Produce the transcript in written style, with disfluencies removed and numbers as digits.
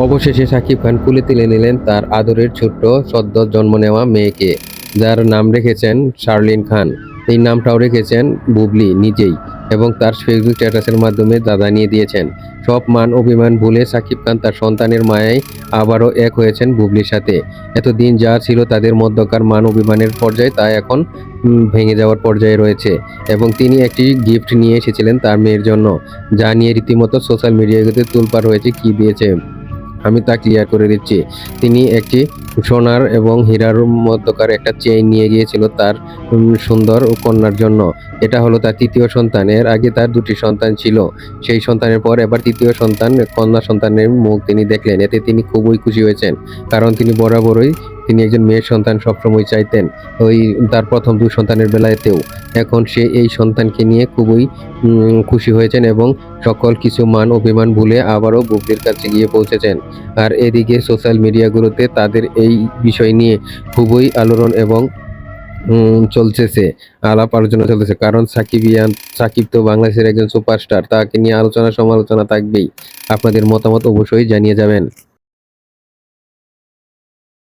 অবশেষে শাকিব খান কুলে তুলে নিলেন তার আদরের ছোট্ট সদ্য জন্ম নেওয়া মেয়েকে, যার নাম রেখেছেন শার্লিন খান। এই নামটাও রেখেছেন বুবলি নিজেই, এবং তার ফেসবুক স্ট্যাটাসের মাধ্যমে তা জানিয়ে দিয়েছেন। সব মান অভিমান ভুলে শাকিব খান তার সন্তানের মায়ায় আবারও এক হয়েছেন বুবলির সাথে। এতদিন যা ছিল তাদের মধ্যকার মান অভিমানের পর্যায়ে, তা এখন ভেঙে যাওয়ার পর্যায়ে রয়েছে। এবং তিনি একটি গিফট নিয়ে এসেছিলেন তার মেয়ের জন্য, যা নিয়ে রীতিমতো সোশ্যাল মিডিয়াতে তোলপাড় হয়েছে। কি দিয়েছে আমি তা ক্লিয়ার করে দিচ্ছি। তিনি একটি সোনার এবং হীরার মধ্যকার একটা চেইন নিয়ে গিয়েছিল তার সুন্দর কন্যার জন্য। এটা হলো তার তৃতীয় সন্তান। এর আগে তার দুটি সন্তান ছিল। সেই সন্তানের পর এবার তৃতীয় সন্তান, কন্যা সন্তানের মুখ তিনি দেখলেন। এতে তিনি খুবই খুশি হয়েছেন, কারণ তিনি বরাবরই তিনি একজন মেয়ের সন্তান সবসময় চাইতেন, ওই তার প্রথম দুই সন্তানের বেলাতেও। এখন সে এই সন্তানকে নিয়ে খুবই খুশি হয়েছেন, এবং সকল কিছু মান অভিমান ভুলে আবারও বুবলির কাছে গিয়ে পৌঁছেছেন। আর এদিকে সোশ্যাল মিডিয়াগুলোতে তাদের এই বিষয় নিয়ে খুবই আলোড়ন এবং চলতেছে, আলাপ আলোচনা চলতেছে। কারণ সাকিব তো বাংলাদেশের একজন সুপারস্টার, তাকে নিয়ে আলোচনা সমালোচনা থাকবেই। আপনাদের মতামত অবশ্যই জানিয়ে যাবেন।